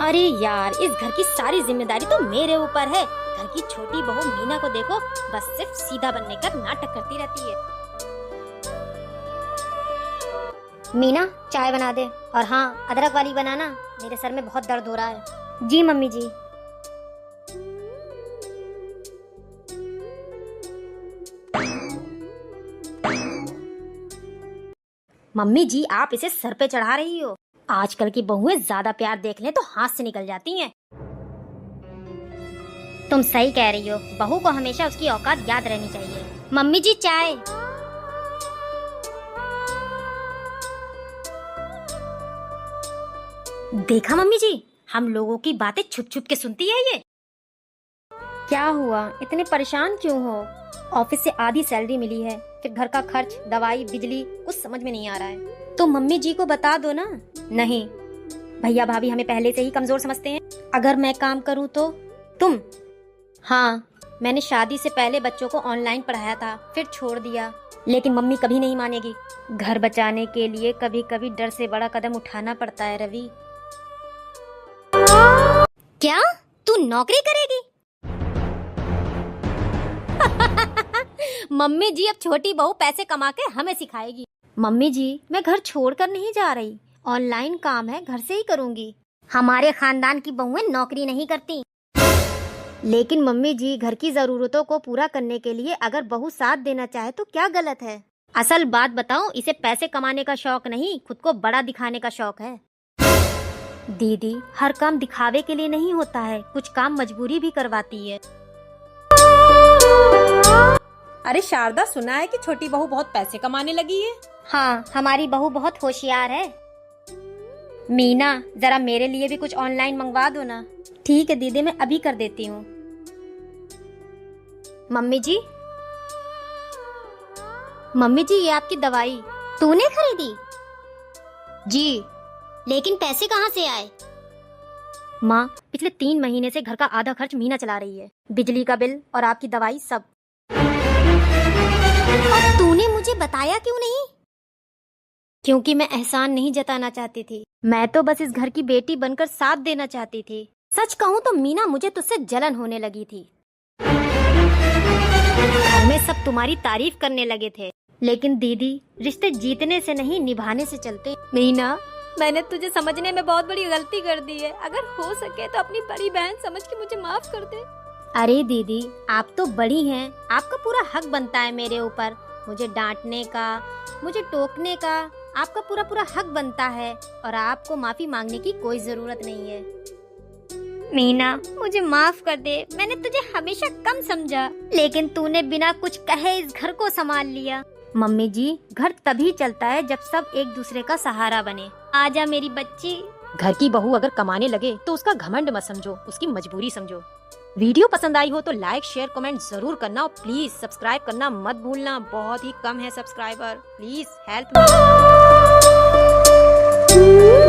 अरे यार, इस घर की सारी जिम्मेदारी तो मेरे ऊपर है। घर की छोटी बहू मीना को देखो, बस सिर्फ सीधा बनने का नाटक करती रहती है। मीना, चाय बना दे, और हाँ, अदरक वाली बनाना, मेरे सर में बहुत दर्द हो रहा है। जी मम्मी जी। मम्मी जी, आप इसे सर पे चढ़ा रही हो। आजकल की बहुएं ज्यादा प्यार देख लें तो हाथ से निकल जाती हैं। तुम सही कह रही हो, बहू को हमेशा उसकी औकात याद रहनी चाहिए। मम्मी जी, चाय। देखा मम्मी जी, हम लोगों की बातें छुप छुप के सुनती है ये। क्या हुआ, इतने परेशान क्यों हो? ऑफिस से आधी सैलरी मिली है, फिर घर का खर्च, दवाई, बिजली, कुछ समझ में नहीं आ रहा है। तो मम्मी जी को बता दो ना। नहीं, भैया भाभी हमें पहले से ही कमजोर समझते हैं। अगर मैं काम करूं तो तुम? हाँ, मैंने शादी से पहले बच्चों को ऑनलाइन पढ़ाया था, फिर छोड़ दिया। लेकिन मम्मी कभी नहीं मानेगी। घर बचाने के लिए कभी कभी डर से बड़ा कदम उठाना पड़ता है रवि। क्या तू नौकरी करेगी? मम्मी जी, अब छोटी बहू पैसे कमा के हमें सिखाएगी। मम्मी जी, मैं घर छोड़कर नहीं जा रही। ऑनलाइन काम है, घर से ही करूंगी। हमारे खानदान की बहुएं नौकरी नहीं करती। लेकिन मम्मी जी, घर की जरूरतों को पूरा करने के लिए अगर बहू साथ देना चाहे तो क्या गलत है? असल बात बताऊं, इसे पैसे कमाने का शौक नहीं, खुद को बड़ा दिखाने का शौक है। दीदी, हर काम दिखावे के लिए नहीं होता है, कुछ काम मजबूरी भी करवाती है। अरे शारदा, सुना है कि छोटी बहू बहुत पैसे कमाने लगी है। हाँ, हमारी बहू बहुत होशियार है। मीना, जरा मेरे लिए भी कुछ ऑनलाइन मंगवा दो ना। ठीक है दीदी, मैं अभी कर देती हूँ। मम्मी जी, मम्मी जी, ये आपकी दवाई। तूने खरीदी? जी। लेकिन पैसे कहाँ से आए? माँ, पिछले 3 महीने से घर का आधा खर्च मीना चला रही है, बिजली का बिल और आपकी दवाई सब। और तूने मुझे बताया क्यों नहीं? क्योंकि मैं एहसान नहीं जताना चाहती थी। मैं तो बस इस घर की बेटी बनकर साथ देना चाहती थी। सच कहूँ तो मीना, मुझे तुझसे जलन होने लगी थी। घर में सब तुम्हारी तारीफ करने लगे थे। लेकिन दीदी, रिश्ते जीतने से नहीं, निभाने से चलते। मीना, मैंने तुझे समझने में बहुत बड़ी गलती कर दी है। अगर हो सके तो अपनी बड़ी बहन समझ के मुझे माफ कर दे। अरे दीदी, आप तो बड़ी हैं, आपका पूरा हक बनता है मेरे ऊपर। मुझे डांटने का, मुझे टोकने का आपका पूरा पूरा हक बनता है, और आपको माफी मांगने की कोई जरूरत नहीं है। मीना, मुझे माफ कर दे, मैंने तुझे हमेशा कम समझा, लेकिन तूने बिना कुछ कहे इस घर को संभाल लिया। मम्मी जी, घर तभी चलता है जब सब एक दूसरे का सहारा बने। आजा मेरी बच्ची। घर की बहू अगर कमाने लगे तो उसका घमंड मत समझो, उसकी मजबूरी समझो। वीडियो पसंद आई हो तो लाइक, शेयर, कमेंट जरूर करना, और प्लीज सब्सक्राइब करना मत भूलना। बहुत ही कम है सब्सक्राइबर, प्लीज हेल्प मी।